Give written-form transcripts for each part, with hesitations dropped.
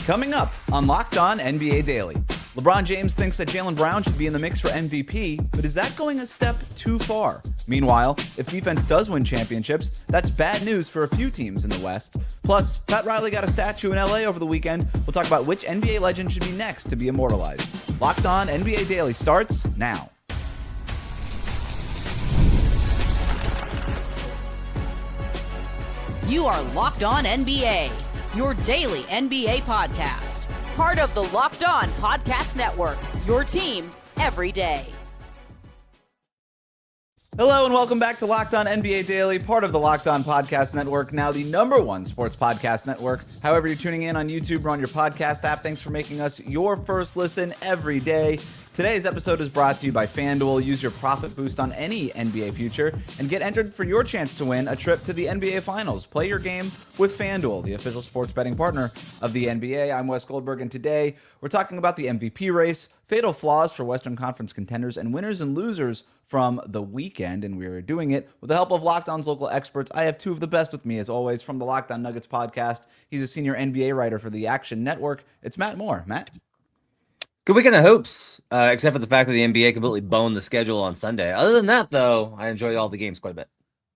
Coming up on Locked On NBA Daily, LeBron James thinks that Jaylen Brown should be in the mix for MVP, but is that going a step too far? Meanwhile, if defense does win championships, that's bad news for a few teams in the West. Plus, Pat Riley got a statue in LA over the weekend. We'll talk about which NBA legend should be next to be immortalized. Locked On NBA Daily starts now. You are Locked On NBA, your daily NBA podcast. Part of the Locked On Podcast Network, your team every day. Hello and welcome back to Locked On NBA Daily, part of the Locked On Podcast Network, now the #1 sports podcast network. However, you're tuning in on YouTube or on your podcast app, thanks for making us your first listen every day. Today's episode is brought to you by FanDuel. Use your profit boost on any NBA future and get entered for your chance to win a trip to the NBA Finals. Play your game with FanDuel, the official sports betting partner of the NBA. I'm Wes Goldberg, and today we're talking about the MVP race, fatal flaws for Western Conference contenders, and winners and losers from the weekend. And we are doing it with the help of Locked On's local experts. I have two of the best with me, as always, from the Locked On Nuggets podcast. He's a senior NBA writer for the Action Network. It's Matt Moore. Matt? Good weekend of hoops, except for the fact that the NBA completely boned the schedule on Sunday. Other than that, though, I enjoyed all the games quite a bit.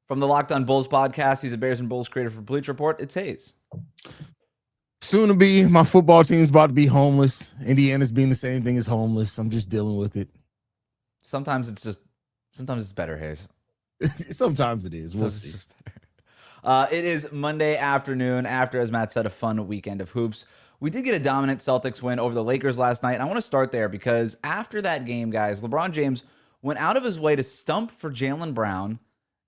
From the Locked On Bulls podcast, he's a Bears and Bulls creator for Bleach Report. It's Haize. Soon to be, my football team's about to be homeless. Indiana's being the same thing as homeless. I'm just dealing with it. Sometimes it's better, Haize. Sometimes it is. We'll see. It's just better. It is Monday afternoon after, as Matt said, a fun weekend of hoops. We did get a dominant Celtics win over the Lakers last night, and I want to start there because after that game, guys, LeBron James went out of his way to stump for Jaylen Brown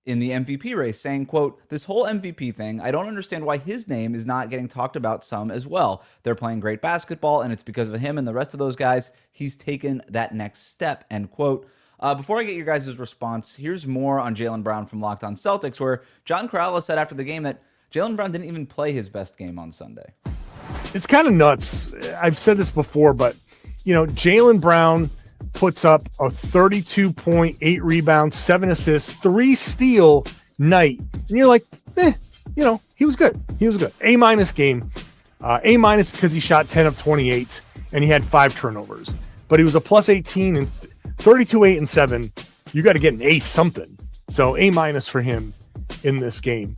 in the MVP race, saying, quote, "This whole MVP thing, I don't understand why his name is not getting talked about some as well. They're playing great basketball, and it's because of him and the rest of those guys. He's taken that next step," end quote. Before I get your guys' response, here's more on Jaylen Brown from Locked On Celtics, where John Corrales said after the game that Jaylen Brown didn't even play his best game on Sunday. It's kind of nuts. I've said this before, but, Jaylen Brown puts up a 32.8 rebounds, 7 assists, 3 steal night. And you're like, he was good. He was good. A- game. A- because he shot 10 of 28 and he had 5 turnovers. But he was a plus 18 and 32, 8, and 7. You got to get an A something. So A- for him in this game.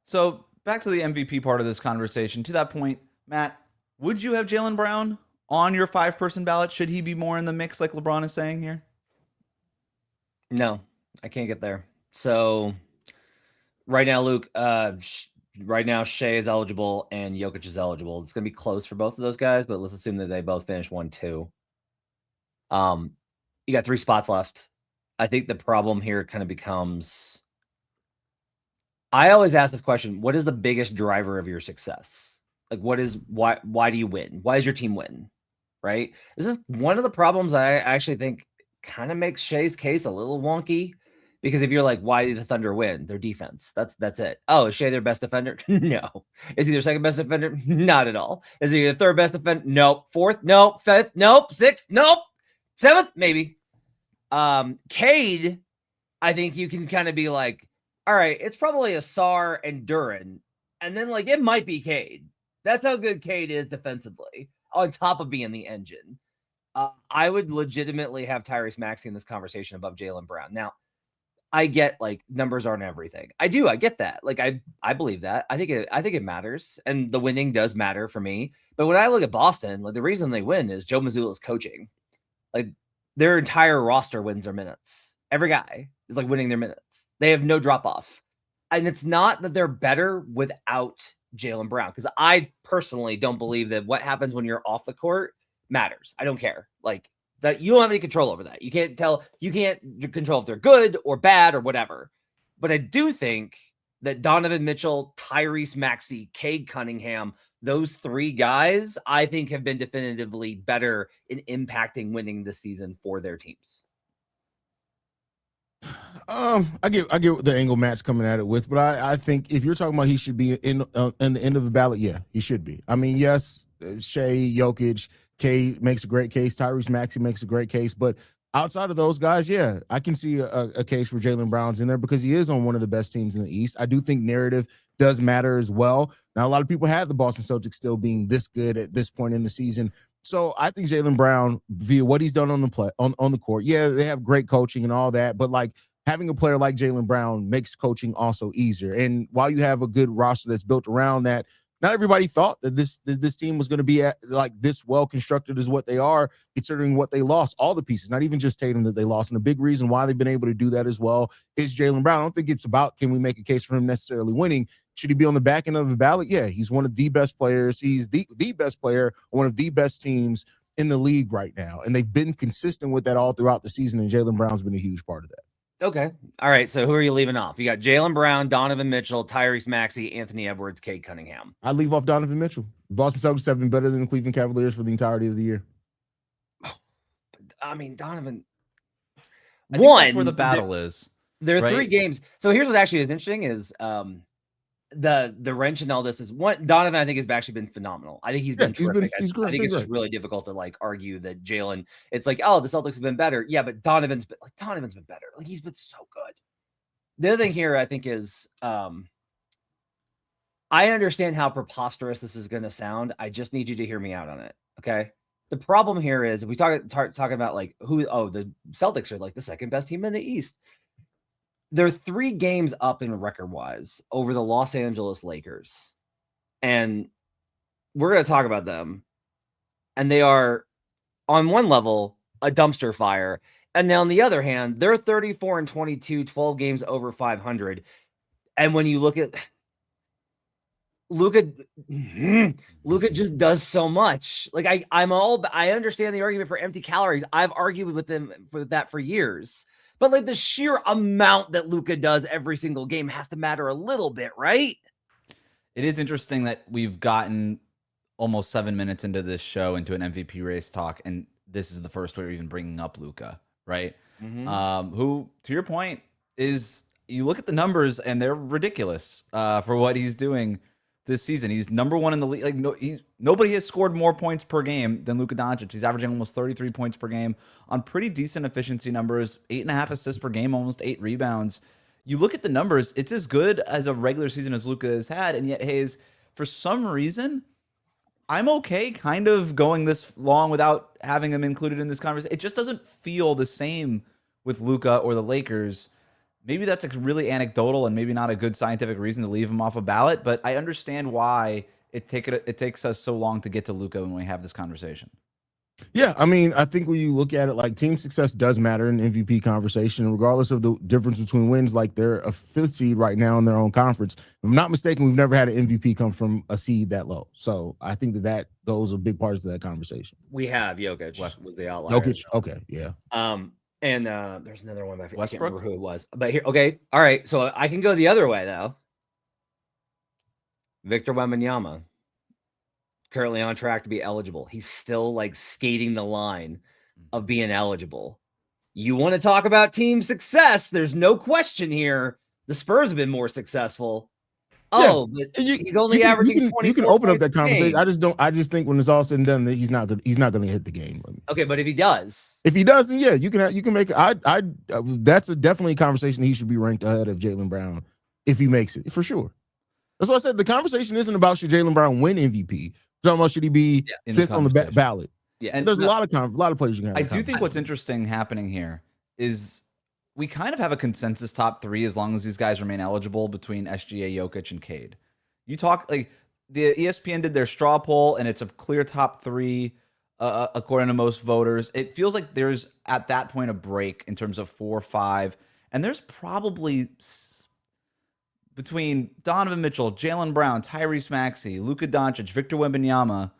So back to the MVP part of this conversation. To that point, Matt, would you have Jaylen Brown on your 5-person ballot? Should he be more in the mix like LeBron is saying here? No, I can't get there. So right now, Luke, right now Shai is eligible and Jokic is eligible. It's going to be close for both of those guys, but let's assume that they both finish 1-2. You got 3 spots left. I think the problem here kind of becomes, I always ask this question: what is the biggest driver of your success? Like, why do you win? Why does your team win? Right? This is one of the problems I actually think kind of makes Shai's case a little wonky, because if you're like, why did the Thunder win? Their defense. That's it. Oh, is Shai their best defender? No. Is he their second best defender? Not at all. Is he the third best defender? Nope. Fourth? Nope. Fifth? Nope. Sixth? Nope. Seventh? Maybe. Cade, I think you can kind of be like, all right, it's probably Asar and Duran. And then, it might be Cade. That's how good Cade is defensively, on top of being the engine. I would legitimately have Tyrese Maxey in this conversation above Jaylen Brown. Now, I get, numbers aren't everything. I get that. I believe that. I think it matters. And the winning does matter for me. But when I look at Boston, the reason they win is Joe Mazzulla's coaching. Their entire roster wins their minutes. Every guy is, winning their minutes. They have no drop-off. And it's not that they're better without Jaylen Brown, because I personally don't believe that what happens when you're off the court matters. I don't care. That you don't have any control over that. You can't control if they're good or bad or whatever. But I do think that Donovan Mitchell, Tyrese Maxey, Cade Cunningham, those 3 guys, I think, have been definitively better in impacting winning this season for their teams. I get the angle Matt's coming at it with, but I think if you're talking about he should be in the end of the ballot, yeah, he should be. I mean, yes, Shai, Jokic, Cade makes a great case. Tyrese Maxey makes a great case, but outside of those guys, yeah, I can see a case for Jaylen Brown's in there because he is on one of the best teams in the East. I do think narrative does matter as well. Now, a lot of people had the Boston Celtics still being this good at this point in the season. So I think Jaylen Brown, via what he's done on the court, yeah, they have great coaching and all that, but like having a player like Jaylen Brown makes coaching also easier. And while you have a good roster that's built around that, not everybody thought that this team was going to be like this well constructed as what they are, considering what they lost, all the pieces, not even just Tatum that they lost. And a big reason why they've been able to do that as well is Jaylen Brown. I don't think it's about can we make a case for him necessarily winning. Should he be on the back end of the ballot? Yeah, he's one of the best players. He's the best player, one of the best teams in the league right now. And they've been consistent with that all throughout the season, and Jaylen Brown's been a huge part of that. Okay. All right. So who are you leaving off? You got Jaylen Brown, Donovan Mitchell, Tyrese Maxey, Anthony Edwards, Cade Cunningham. I'd leave off Donovan Mitchell. Boston Celtics have been better than the Cleveland Cavaliers for the entirety of the year. I mean, Donovan. I think that's where the battle is. There are right? 3 games. So here's what actually is interesting is the wrench in all this is one. Donovan, I think, has actually been phenomenal. I think he's been terrific. I think it's just really difficult to like argue that Jaylen. It's like, oh, the Celtics have been better. Yeah, but Donovan's been better. Like he's been so good. The other thing here, I think, is I understand how preposterous this is going to sound. I just need you to hear me out on it. Okay. The problem here is if we talking about like the Celtics are like the second best team in the East. They're 3 games up in record-wise over the Los Angeles Lakers. And we're going to talk about them. And they are, on one level, a dumpster fire. And then on the other hand, they're 34-22, 12 games over 500. And when you look at Luka just does so much. Like I understand the argument for empty calories. I've argued with them for that for years. But like the sheer amount that Luka does every single game has to matter a little bit, right? It is interesting that we've gotten almost 7 minutes into this show into an MVP race talk, and this is the first way we're even bringing up Luka, right? Mm-hmm. Who, to your point, is you look at the numbers and they're ridiculous for what he's doing this season. He's number 1 in the league. Like nobody has scored more points per game than Luka Dončić. He's averaging almost 33 points per game on pretty decent efficiency numbers, 8.5 assists per game, almost 8 rebounds. You look at the numbers, it's as good as a regular season as Luka has had, and yet Haize, for some reason, I'm okay kind of going this long without having him included in this conversation. It just doesn't feel the same with Luka or the Lakers. Maybe that's really anecdotal and maybe not a good scientific reason to leave him off a ballot, but I understand why it takes us so long to get to Luka when we have this conversation. Yeah, I mean, I think when you look at it, like team success does matter in the MVP conversation, regardless of the difference between wins. Like they're a 5th seed right now in their own conference. If I'm not mistaken, we've never had an MVP come from a seed that low. So I think that goes a big part of that conversation. We have Jokic was the outlier. Jokic, okay, yeah. And there's another one, but I can't Westbrook? remember who it was. But here, okay, all right. So I can go the other way though. Victor Wembanyama, currently on track to be eligible. He's still like skating the line of being eligible. You want to talk about team success? There's no question here. The Spurs have been more successful. Oh, yeah. but he's only averaging 20. You can open up that conversation. I just think when it's all said and done, that he's not going to hit the game limit. Okay, but if he does, then yeah, you can make. That's definitely a conversation that he should be ranked ahead of Jaylen Brown if he makes it for sure. That's why I said the conversation isn't about should Jaylen Brown win MVP. It's talking about should he be 5th on the ballot. Yeah, and there's a lot of players you can have. I do think what's interesting happening here is we kind of have a consensus top 3 as long as these guys remain eligible between SGA, Jokic, and Cade. You talk like the ESPN did their straw poll, and it's a clear top 3 according to most voters. It feels like there's at that point a break in terms of 4, 5, and there's probably between Donovan Mitchell, Jaylen Brown, Tyrese Maxey, Luka Dončić, Victor Wembanyama,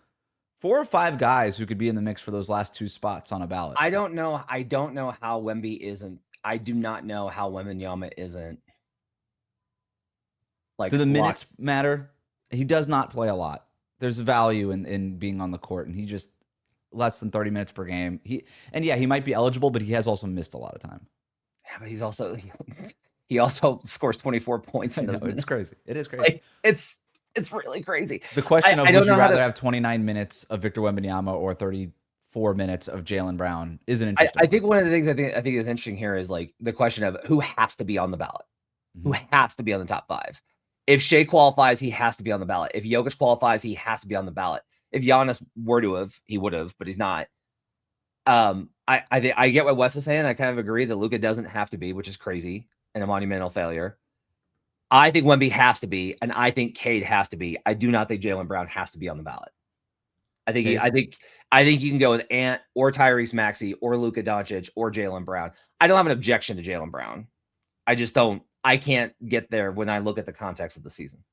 4 or 5 guys who could be in the mix for those last 2 spots on a ballot. I don't know how Wemby isn't. I do not know how Wembanyama isn't. Like, do the minutes matter? He does not play a lot. There's value in being on the court, and he just less than 30 minutes per game. He might be eligible, but he has also missed a lot of time. Yeah, but he also scores 24 points. It's crazy. It is crazy. Like, it's really crazy. The question of would you rather have 29 minutes of Victor Wembanyama or 34 minutes of Jaylen Brown is an interesting. I think one of the things I think is interesting here is like the question of who has to be on the ballot, who has to be on the top 5. If Shai qualifies, he has to be on the ballot. If Jokic qualifies, he has to be on the ballot. If Giannis were to have, he would have, but he's not. I get what Wes is saying. I kind of agree that Luka doesn't have to be, which is crazy and a monumental failure. I think Wemby has to be, and I think Cade has to be. I do not think Jaylen Brown has to be on the ballot. I think you can go with Ant or Tyrese Maxey or Luka Dončić or Jaylen Brown. I don't have an objection to Jaylen Brown. I just don't. I can't get there when I look at the context of the season.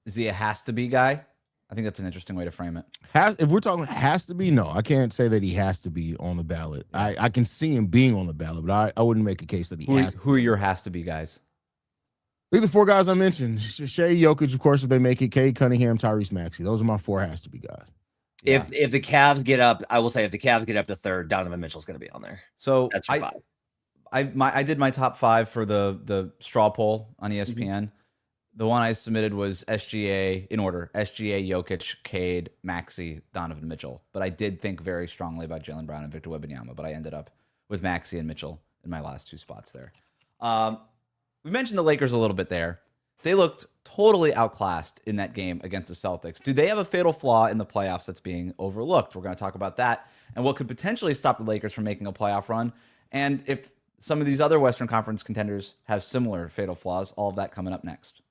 Is he a has to be guy? I think that's an interesting way to frame it. If we're talking has to be, no, I can't say that he has to be on the ballot. I can see him being on the ballot, but I wouldn't make a case that he has to. Who are your has to be guys? Look at the four guys I mentioned. Shai Jokic, of course, if they make it. Cade Cunningham, Tyrese Maxey. Those are my four has to be guys. Yeah. If the Cavs get up, I will say if the Cavs get up to third, Donovan Mitchell's going to be on there. So that's your five. I did my top five for the straw poll on ESPN. Mm-hmm. The one I submitted was SGA in order: SGA, Jokic, Cade, Maxey, Donovan Mitchell. But I did think very strongly about Jaylen Brown and Victor Wembanyama. But I ended up with Maxey and Mitchell in my last two spots there. We mentioned the Lakers a little bit there. They looked totally outclassed in that game against the Celtics. Do they have a fatal flaw in the playoffs that's being overlooked? We're going to talk about that and what could potentially stop the Lakers from making a playoff run. And if some of these other Western Conference contenders have similar fatal flaws, all of that coming up next.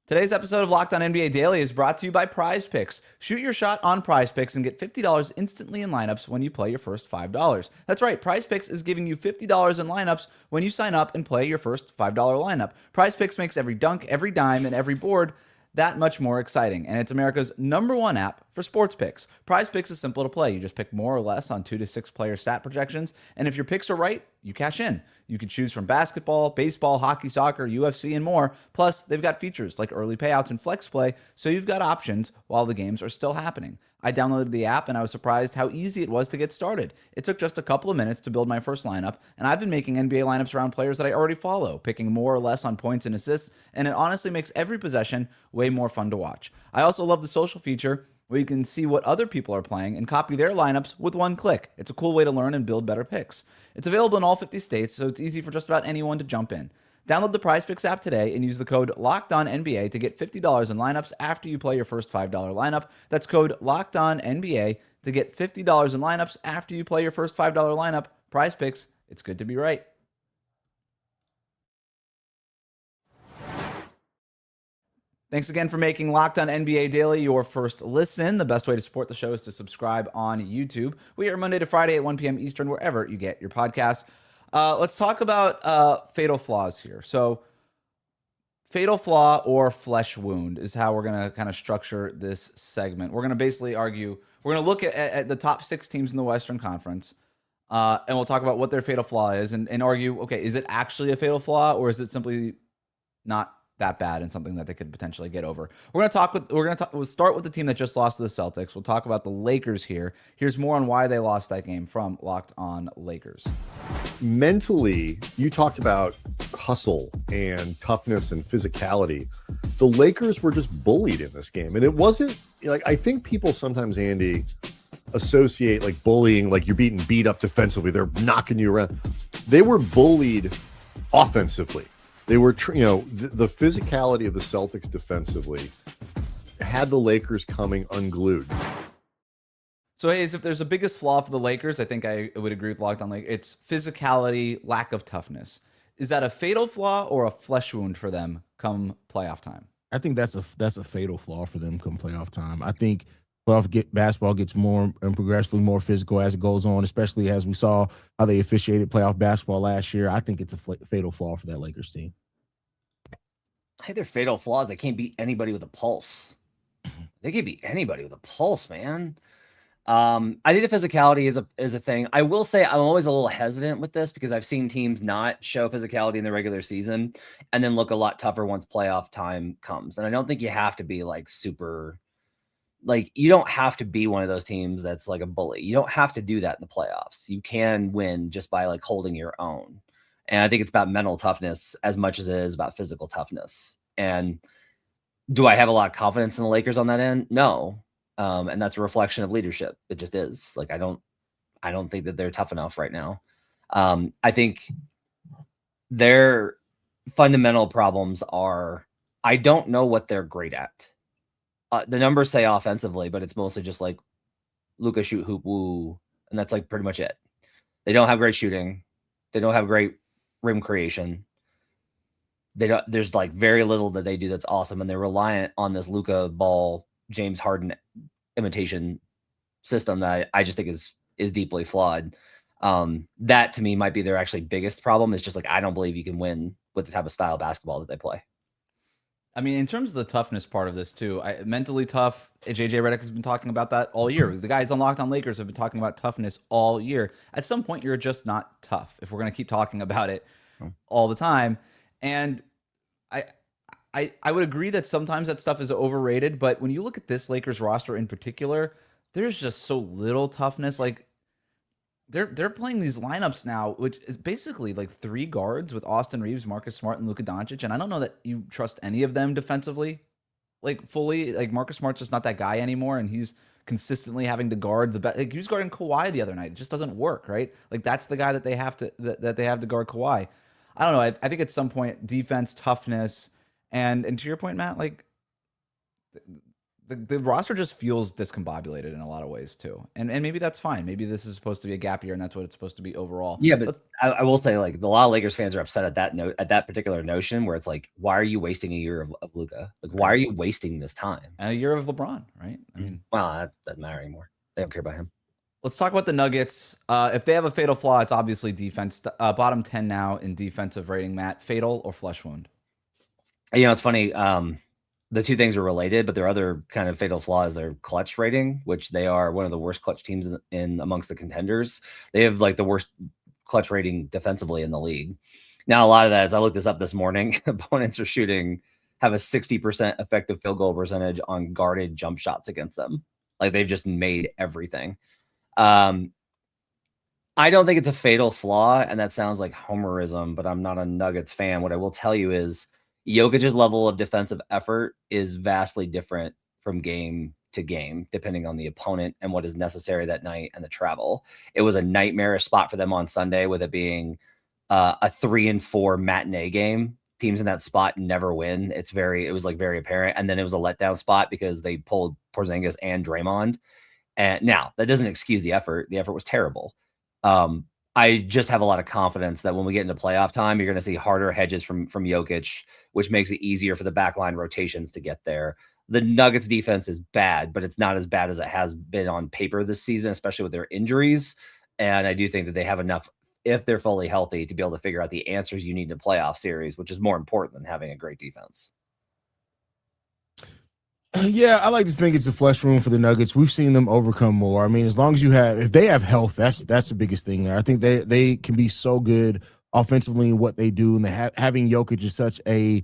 Today's episode of Locked On NBA Daily is brought to you by Prize Picks. Shoot your shot on Prize Picks and get $50 instantly in lineups when you play your first $5. That's right, Prize Picks is giving you $50 in lineups when you sign up and play your first $5 lineup. Prize Picks makes every dunk, every dime, and every board that much more exciting, and it's America's #1 app for sports picks. Prize Picks is simple to play. You just pick more or less on 2 to 6 player stat projections, and if your picks are right, you cash in. You can choose from basketball, baseball, hockey, soccer, UFC, and more. Plus, they've got features like early payouts and flex play, so you've got options while the games are still happening. I downloaded the app, and I was surprised how easy it was to get started. It took just a couple of minutes to build my first lineup, and I've been making NBA lineups around players that I already follow, picking more or less on points and assists, and it honestly makes every possession way more fun to watch. I also love the social feature where you can see what other people are playing and copy their lineups with one click. It's a cool way to learn and build better picks. It's available in all 50 states, so it's easy for just about anyone to jump in. Download the Prize Picks app today and use the code LOCKEDONNBA to get $50 in lineups after you play your first $5 lineup. That's code LOCKEDONNBA to get $50 in lineups after you play your first $5 lineup. Prize Picks, it's good to be right. Thanks again for making Locked On NBA Daily your first listen. The best way to support the show is to subscribe on YouTube. We are Monday to Friday at 1 p.m. Eastern, wherever you get your podcasts. Let's talk about fatal flaws here. So fatal flaw or flesh wound is how we're going to kind of structure this segment. We're going to basically argue, we're going to look at the top 6 teams in the Western Conference, and we'll talk about what their fatal flaw is and argue, okay, is it actually a fatal flaw or is it simply not that bad and something that they could potentially get over? We'll start with the team that just lost to the Celtics. We'll talk about the Lakers here. Here's more on why they lost that game from Locked On Lakers. Mentally, you talked about hustle and toughness and physicality. The Lakers were just bullied in this game. And it wasn't like, I think people sometimes, Andy, associate like bullying, like you're being beat up defensively. They're knocking you around. They were bullied offensively. They were, the physicality of the Celtics defensively had the Lakers coming unglued. So, Haize, if there's a biggest flaw for the Lakers, I think I would agree with Locked On Lakers. It's physicality, lack of toughness. Is that a fatal flaw or a flesh wound for them come playoff time? I think that's a fatal flaw for them come playoff time. I think basketball gets more and progressively more physical as it goes on, especially as we saw how they officiated playoff basketball last year. I think it's a fatal flaw for that Lakers team. I think their fatal flaws, they can't beat anybody with a pulse. They can't beat anybody with a pulse, man. I think the physicality is a thing. I will say I'm always a little hesitant with this because I've seen teams not show physicality in the regular season and then look a lot tougher once playoff time comes. And I don't think you have to be like super... Like, you don't have to be one of those teams that's like a bully. You don't have to do that in the playoffs. You can win just by like holding your own. And I think it's about mental toughness as much as it is about physical toughness. And do I have a lot of confidence in the Lakers on that end? No. And that's a reflection of leadership. It just is. Like, I don't think that they're tough enough right now. I think their fundamental problems are, I don't know what they're great at. The numbers say offensively, but it's mostly just like Luka shoot, hoop, woo. And that's like pretty much it. They don't have great shooting. They don't have great rim creation. There's like very little that they do that's awesome. And they're reliant on this Luka ball, James Harden imitation system that I just think is deeply flawed. That to me might be their actually biggest problem. Is just like, I don't believe you can win with the type of style of basketball that they play. I mean, in terms of the toughness part of this too, mentally tough. JJ Redick has been talking about that all year. The guys on Locked On Lakers have been talking about toughness all year. At some point, you're just not tough if we're going to keep talking about it all the time. And I would agree that sometimes that stuff is overrated. But when you look at this Lakers roster in particular, there's just so little toughness. Like they're playing these lineups now, which is basically like 3 guards with Austin Reeves, Marcus Smart, and Luka Dončić. And I don't know that you trust any of them defensively, like fully. Like Marcus Smart's just not that guy anymore, and he's consistently having to guard the best. Like he was guarding Kawhi the other night. It just doesn't work, right? Like that's the guy that they have to that they have to guard Kawhi. I don't know. I think at some point defense, toughness, and to your point, Matt, like the roster just feels discombobulated in a lot of ways too. And maybe that's fine. Maybe this is supposed to be a gap year and that's what it's supposed to be overall. Yeah, but I will say, like, a lot of Lakers fans are upset at that particular notion where it's like, why are you wasting a year of Luka? Like, why are you wasting this time? And a year of LeBron, right? I mean, well, that doesn't matter anymore. They don't care about him. Let's talk about the Nuggets. If they have a fatal flaw, it's obviously defense. Bottom 10 now in defensive rating, Matt. Fatal or flesh wound? You know, it's funny. The two things are related, but their other kind of fatal flaw is their clutch rating, which they are one of the worst clutch teams in amongst the contenders. They have like the worst clutch rating defensively in the league. Now, a lot of that, as I looked this up this morning, opponents have a 60% effective field goal percentage on guarded jump shots against them. Like they've just made everything. I don't think it's a fatal flaw, and that sounds like homerism, but I'm not a Nuggets fan. What I will tell you is Jokic's level of defensive effort is vastly different from game to game, depending on the opponent and what is necessary that night and the travel. It was a nightmarish spot for them on Sunday, with it being a 3-4 matinee game. Teams in that spot never win. It was like very apparent. And then it was a letdown spot because they pulled Porzingis and Draymond. And now that doesn't excuse the effort. The effort was terrible. I just have a lot of confidence that when we get into playoff time, you're going to see harder hedges from Jokic, which makes it easier for the backline rotations to get there. The Nuggets defense is bad, but it's not as bad as it has been on paper this season, especially with their injuries. And I do think that they have enough, if they're fully healthy, to be able to figure out the answers you need in a playoff series, which is more important than having a great defense. Yeah, I like to think it's a flesh wound for the Nuggets. We've seen them overcome more. I mean, as long as if they have health, that's the biggest thing there. I think they can be so good offensively in what they do, and having Jokic is such a,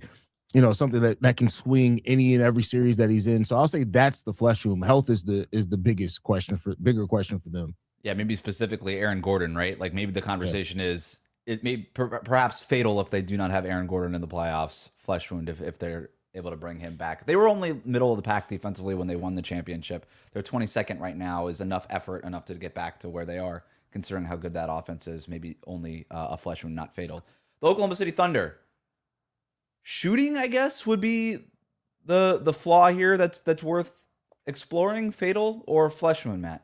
something that can swing any and every series that he's in. So I'll say that's the flesh wound. Health is the bigger question for them. Yeah, maybe specifically Aaron Gordon, right? Like maybe the conversation is it may perhaps fatal if they do not have Aaron Gordon in the playoffs. Flesh wound if they're able to bring him back. They were only middle of the pack defensively when they won the championship. They're 22nd right now. Is enough effort enough to get back to where they are, considering how good that offense is. Maybe only a flesh wound, not fatal. The Oklahoma City Thunder. Shooting, I guess, would be the flaw here that's worth exploring. Fatal or flesh wound, Matt?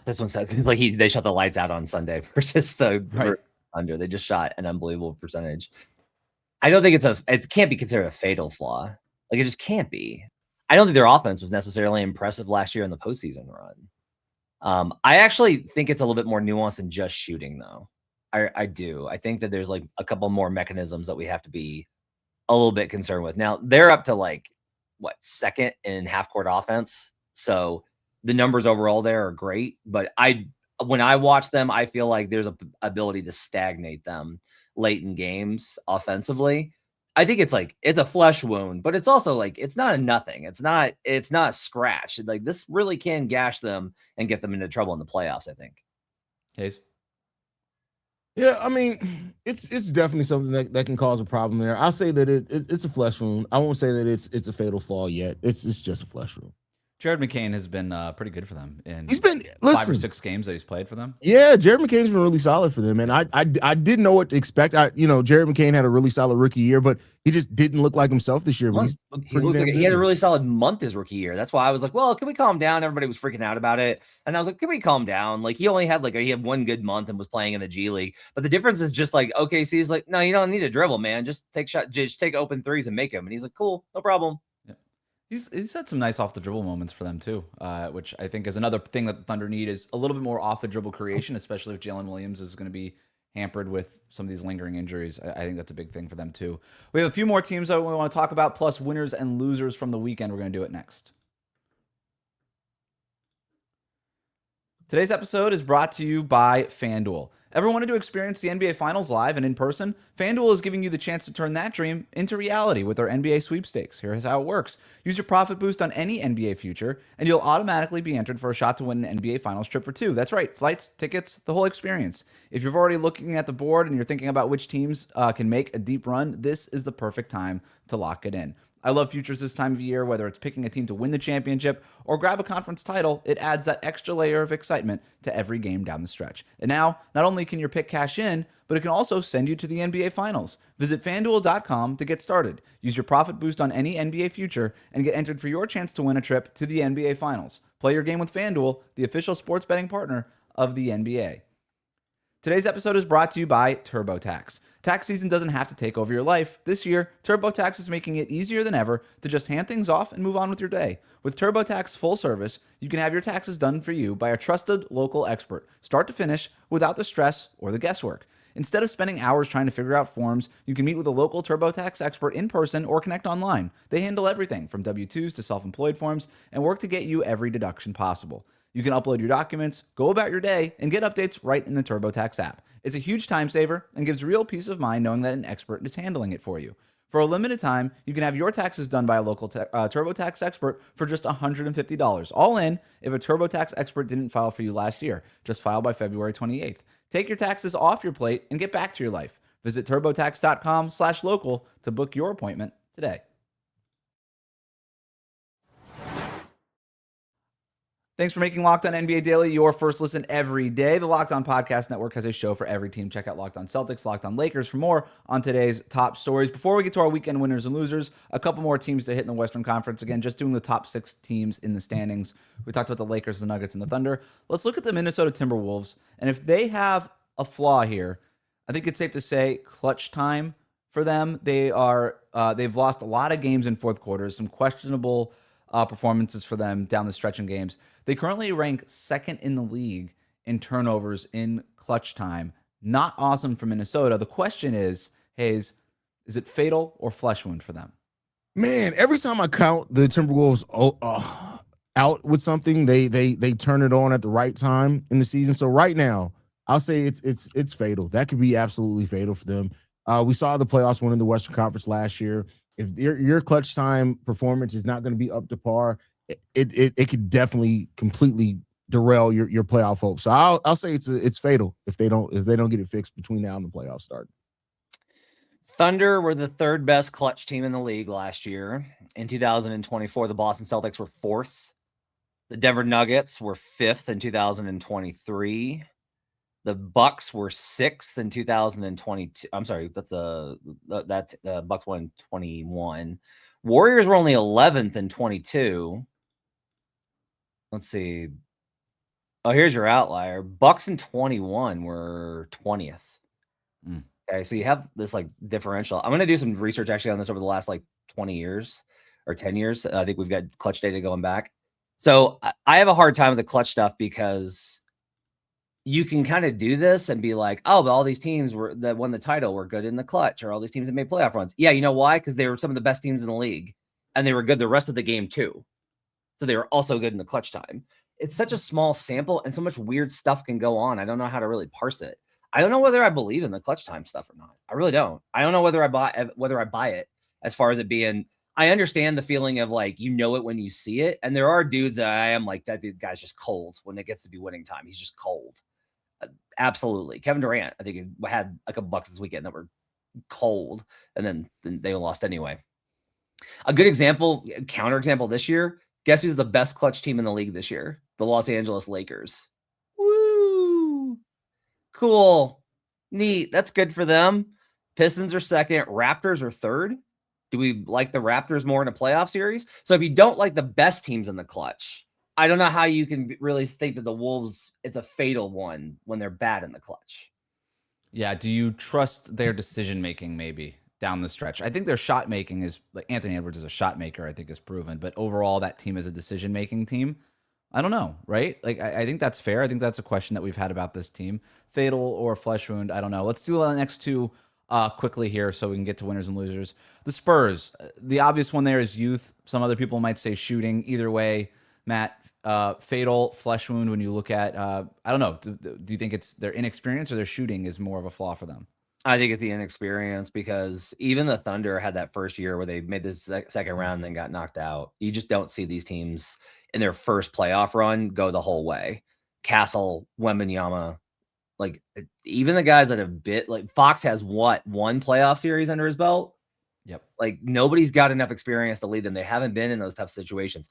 This one's like they shut the lights out on Sunday versus the Thunder. They just shot an unbelievable percentage. I don't think it can't be considered a fatal flaw. Like it just can't be. I don't think their offense was necessarily impressive last year in the postseason run. I actually think it's a little bit more nuanced than just shooting, though. I do. I think that there's like a couple more mechanisms that we have to be a little bit concerned with. Now they're up to like second in half court offense, so the numbers overall there are great. But when I watch them, I feel like there's a ability to stagnate them late in games offensively. I think it's a flesh wound, but it's also like it's not a nothing. It's not scratch. Like this really can gash them and get them into trouble in the playoffs, I think. Haize? Yeah, I mean, it's definitely something that can cause a problem there. I'll say that it's a flesh wound. I won't say that it's a fatal flaw yet. It's just a flesh wound. Jared McCain has been pretty good for them in He's been 5 or 6 games that he's played for them. Yeah, Jared McCain's been really solid for them, and I didn't know what to expect. Jared McCain had a really solid rookie year, but he just didn't look like himself this year. But He had a really solid month his rookie year. That's why I was like, well, can we calm down? Everybody was freaking out about it, and I was like, can we calm down? Like he only had he had one good month and was playing in the G League, but the difference is just like OKC's like, no, you don't need to dribble, man. Just take open threes and make them. And he's like, cool, no problem. He's had some nice off the dribble moments for them too, which I think is another thing that the Thunder need is a little bit more off the dribble creation, especially if Jalen Williams is going to be hampered with some of these lingering injuries. I think that's a big thing for them too. We have a few more teams that we want to talk about, plus winners and losers from the weekend. We're going to do it next. Today's episode is brought to you by FanDuel. Ever wanted to experience the NBA Finals live and in person? FanDuel is giving you the chance to turn that dream into reality with their NBA sweepstakes. Here's how it works. Use your profit boost on any NBA future, and you'll automatically be entered for a shot to win an NBA Finals trip for 2. That's right, flights, tickets, the whole experience. If you're already looking at the board and you're thinking about which teams can make a deep run, this is the perfect time to lock it in. I love futures this time of year, whether it's picking a team to win the championship or grab a conference title. It adds that extra layer of excitement to every game down the stretch. And now, not only can your pick cash in, but it can also send you to the NBA Finals. Visit FanDuel.com to get started. Use your profit boost on any NBA future and get entered for your chance to win a trip to the NBA Finals. Play your game with FanDuel, the official sports betting partner of the NBA. Today's episode is brought to you by TurboTax. Tax season doesn't have to take over your life. This year, TurboTax is making it easier than ever to just hand things off and move on with your day. With TurboTax full service, you can have your taxes done for you by a trusted local expert, start to finish, without the stress or the guesswork. Instead of spending hours trying to figure out forms, you can meet with a local TurboTax expert in person or connect online. They handle everything from W-2s to self-employed forms and work to get you every deduction possible. You can upload your documents, go about your day, and get updates right in the TurboTax app. It's a huge time saver and gives real peace of mind knowing that an expert is handling it for you. For a limited time, you can have your taxes done by a local TurboTax expert for just $150. All in if a TurboTax expert didn't file for you last year. Just file by February 28th. Take your taxes off your plate and get back to your life. Visit TurboTax.com/local to book your appointment today. Thanks for making Locked On NBA Daily your first listen every day. The Locked On Podcast Network has a show for every team. Check out Locked On Celtics, Locked On Lakers for more on today's top stories. Before we get to our weekend winners and losers, a couple more teams to hit in the Western Conference. Again, just doing the top 6 teams in the standings. We talked about the Lakers, the Nuggets, and the Thunder. Let's look at the Minnesota Timberwolves. And if they have a flaw here, I think it's safe to say clutch time for them. They've lost a lot of games in fourth quarters, some questionable performances for them down the stretch in games. They currently rank second in the league in turnovers in clutch time. Not awesome for Minnesota. The question is, Haize, is it fatal or flesh wound for them? Man, every time I count the Timberwolves out with something, they turn it on at the right time in the season. So right now, I'll say it's fatal. That could be absolutely fatal for them. We saw the playoffs winning the Western Conference last year. If your clutch time performance is not going to be up to par, it could definitely completely derail your playoff hopes. So I'll say it's fatal if they don't get it fixed between now and the playoffs start. Thunder were the third best clutch team in the league last year. In 2024, the Boston Celtics were 4th. The Denver Nuggets were 5th in 2023. The Bucks were 6th in 2022. I'm sorry, the Bucks won in 21. Warriors were only 11th in 22. Let's see. Oh, here's your outlier. Bucks in 21 were 20th. Okay, so you have this differential. I'm going to do some research actually on this over the last 20 years or 10 years. I think we've got clutch data going back. So I have a hard time with the clutch stuff because you can kind of do this and be like, oh, but all these teams that won the title were good in the clutch, or all these teams that made playoff runs. Yeah, you know why? Because they were some of the best teams in the league, and they were good the rest of the game too. So they were also good in the clutch time. It's such a small sample, and so much weird stuff can go on. I don't know how to really parse it. I don't know whether I believe in the clutch time stuff or not. I really don't. I don't know whether I buy it as far as it being. I understand the feeling of it when you see it, and there are dudes that I am like, that guy's just cold when it gets to be winning time. He's just cold. Absolutely. Kevin Durant, I think, he had a couple bucks this weekend that were cold, and then they lost anyway. A good example, counterexample this year, Guess who's the best clutch team in the league this year? The Los Angeles Lakers. Woo! Cool. Neat. That's good for them. Pistons are second. Raptors are third. Do we like the Raptors more in a playoff series? So if you don't like the best teams in the clutch, I don't know how you can really think that the Wolves, it's a fatal one when they're bad in the clutch. Yeah. Do you trust their decision making maybe down the stretch? I think their shot making is like Anthony Edwards is a shot maker, I think is proven, but overall that team is a decision making team. I don't know, right? Like I think that's fair. I think that's a question that we've had about this team. Fatal or flesh wound, I don't know. Let's do the next two quickly here so we can get to winners and losers. The Spurs, the obvious one there is youth. Some other people might say shooting. Either way, Matt, fatal, flesh wound when you look at, I don't know, do you think it's their inexperience or their shooting is more of a flaw for them? I think it's the inexperience because even the Thunder had that first year where they made this second round and then got knocked out. You just don't see these teams in their first playoff run go the whole way. Castle, Wembanyama, like even the guys that have bit like Fox has one playoff series under his belt. Yep. Like nobody's got enough experience to lead them. They haven't been in those tough situations.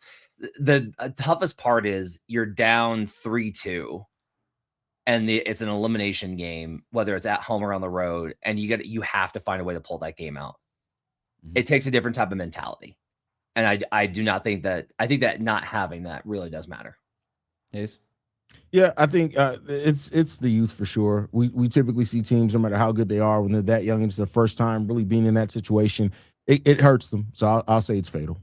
The toughest part is you're down 3-2 and it's an elimination game, whether it's at home or on the road, and you have to find a way to pull that game out. Mm-hmm. It takes a different type of mentality. And I do not think that, I think that not having that really does matter. Haize? Yeah, I think it's the youth for sure. We typically see teams, no matter how good they are, when they're that young, it's their first time really being in that situation. It hurts them. So I'll say it's fatal.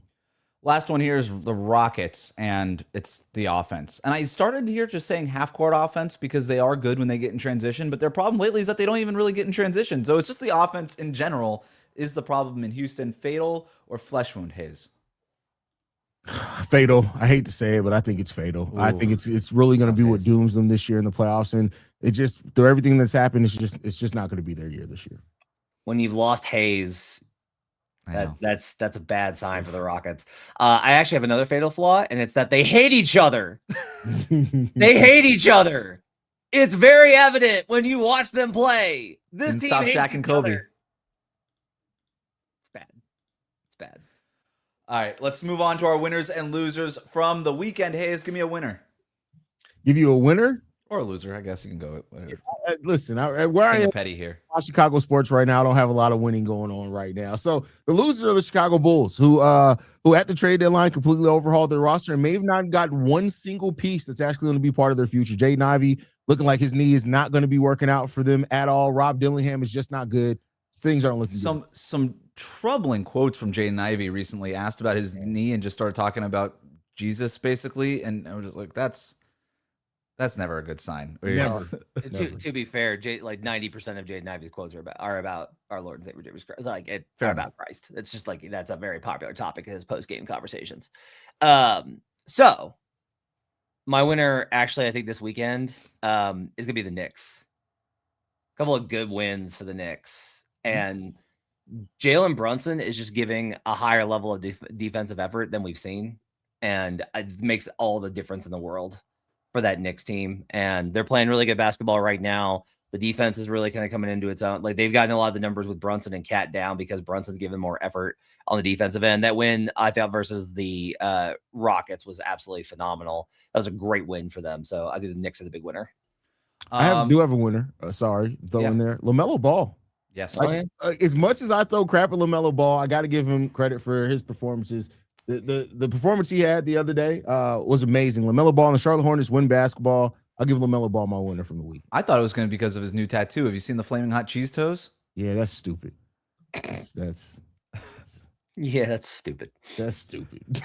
Last one here is the Rockets, and it's the offense. And I started here just saying half-court offense because they are good when they get in transition, but their problem lately is that they don't even really get in transition. So it's just the offense in general is the problem in Houston. Fatal or flesh wound, Haize? Fatal. I hate to say it, but I think it's fatal. Ooh, I think it's really going to be what dooms them this year in the playoffs, and it just through everything that's happened, it's just not going to be their year this year. When you've lost Haize, that's a bad sign for the Rockets. I actually have another fatal flaw, and it's that they hate each other. They hate each other. It's very evident when you watch them play. This team stop hates Shaq and each Kobe. other. It's bad. It's bad. All right, let's move on to our winners and losers from the weekend. Haize, give me a winner. Give you a winner? Or a loser, I guess you can go with whatever. Listen, where I am petty here. Chicago sports right now, I don't have a lot of winning going on right now. So the losers are the Chicago Bulls, who at the trade deadline completely overhauled their roster and may have not got one single piece that's actually going to be part of their future. Jaden Ivey looking like his knee is not going to be working out for them at all. Rob Dillingham is just not good. Things aren't looking good. Some troubling quotes from Jaden Ivey recently. Asked about his knee and just started talking about Jesus basically, and I was just like, that's never a good sign. Never. To be fair, like 90% of Jaden Ivey's quotes are about our Lord and Savior Jesus Christ. Like they're about Christ. It's just like that's a very popular topic in his post-game conversations. So my winner, actually, I think this weekend is gonna be the Knicks. A couple of good wins for the Knicks, and Jalen Brunson is just giving a higher level of defensive effort than we've seen, and it makes all the difference in the world for that Knicks team. And they're playing really good basketball right now. The defense is really kind of coming into its own. Like they've gotten a lot of the numbers with Brunson and Cat down because Brunson's given more effort on the defensive end. That win I thought versus the Rockets was absolutely phenomenal. That was a great win for them. So I think the Knicks are the big winner. I do have a winner. In there. LaMelo Ball. Yes. As much as I throw crap at LaMelo Ball, I got to give him credit for his performances. The performance he had the other day was amazing. LaMelo Ball and the Charlotte Hornets win basketball. I'll give LaMelo Ball my winner from the week. I thought it was going to be because of his new tattoo. Have you seen the flaming hot cheese toes? Yeah, that's stupid. That's stupid. That's stupid.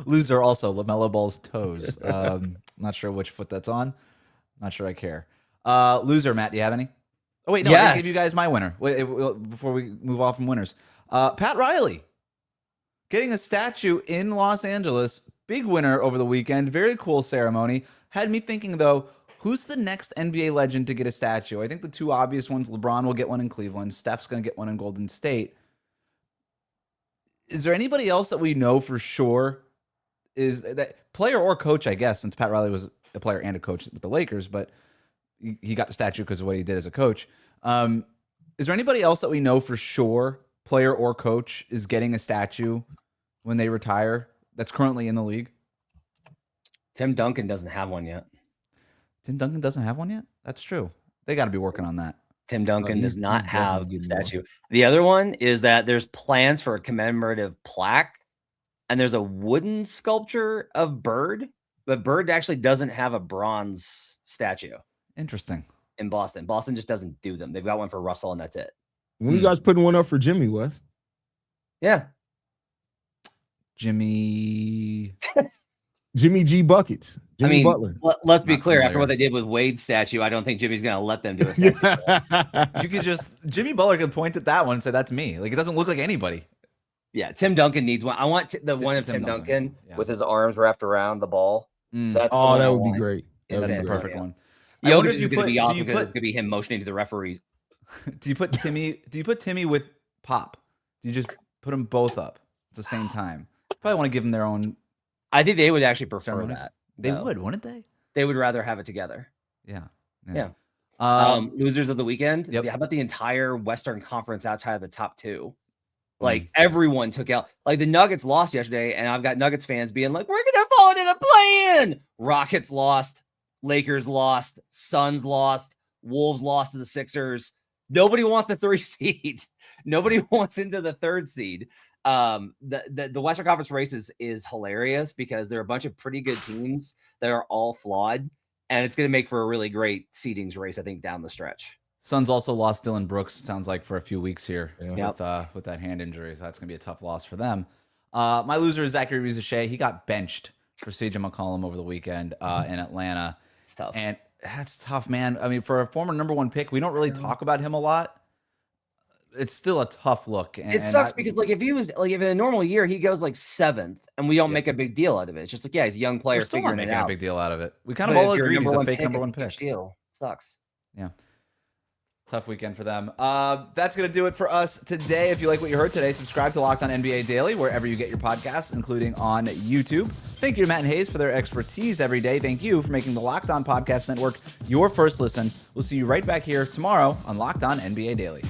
Loser also, LaMelo Ball's toes. Not sure which foot that's on. Not sure I care. Loser, Matt, do you have any? Oh, wait, no, I didn't give you guys my winner. Wait, before we move off from winners. Pat Riley. Getting a statue in Los Angeles, big winner over the weekend. Very cool ceremony. Had me thinking, though, who's the next NBA legend to get a statue? I think the two obvious ones, LeBron will get one in Cleveland. Steph's going to get one in Golden State. Is there anybody else that we know for sure is that player or coach, I guess, since Pat Riley was a player and a coach with the Lakers, but he got the statue because of what he did as a coach. Is there anybody else that we know for sure, player or coach, is getting a statue when they retire that's currently in the league? Tim Duncan doesn't have one yet. Tim Duncan doesn't have one yet? That's true. They got to be working on that. Tim Duncan does not he's have definitely a getting statue. The other one is that there's plans for a commemorative plaque, and there's a wooden sculpture of Bird, but Bird actually doesn't have a bronze statue Interesting. in Boston. Boston just doesn't do them. They've got one for Russell, and that's it. When you guys putting one up for Jimmy, Wes? Yeah. Jimmy G buckets. Jimmy Butler. Let's be Not clear. After familiar. what they did with Wade's statue, I don't think Jimmy's going to let them do a statue. You could just Jimmy Butler could point at that one and say that's me. Like it doesn't look like anybody. Yeah, Tim Duncan needs one. I want the one of Tim Tim Duncan, Duncan yeah. with his arms wrapped around the ball. Mm. That's the Oh, one that I would be want. great. in That's San the perfect Antonio. one. I wonder Jokic if is you going to put. be off Do you because it's put? going to be him motioning to the referees. Do you put Timmy? Do you put Timmy with Pop? Do you just put them both up at the same time? Probably want to give them their own. I think they would actually prefer Ceremonies? that. They though. would, wouldn't they? They would rather have it together. Yeah. Yeah. Um, Losers of the weekend. Yep. How about the entire Western Conference outside of the top two? Like everyone took out. Like the Nuggets lost yesterday, and I've got Nuggets fans being like, "We're gonna fall into the play-in." Rockets lost, Lakers lost, Suns lost, Wolves lost to the Sixers. Nobody wants the 3 seed. Nobody wants into the 3rd seed. The Western Conference race is hilarious because there are a bunch of pretty good teams that are all flawed, and it's going to make for a really great seedings race, I think, down the stretch. Suns also lost Dylan Brooks. Sounds like for a few weeks here Yeah. with that hand injury. So that's gonna be a tough loss for them. My loser is Zachary Riza-Shea. He got benched for CJ McCollum over the weekend in Atlanta. It's tough. And that's tough, man. I mean, for a former #1 pick, we don't really talk about him a lot. It's still a tough look. And, It sucks because if in a normal year he goes like 7th and we don't make a big deal out of it. It's just like, yeah, he's a young player we're still not figuring it making a out. big deal out of it. We kind of But all if you're a agree he's a #1 fake pick, #1 it's a huge pick. deal. Sucks. Yeah. Tough weekend for them. That's going to do it for us today. If you like what you heard today, subscribe to Locked On NBA Daily wherever you get your podcasts, including on YouTube. Thank you to Matt and Haize for their expertise every day. Thank you for making the Locked On Podcast Network your first listen. We'll see you right back here tomorrow on Locked On NBA Daily.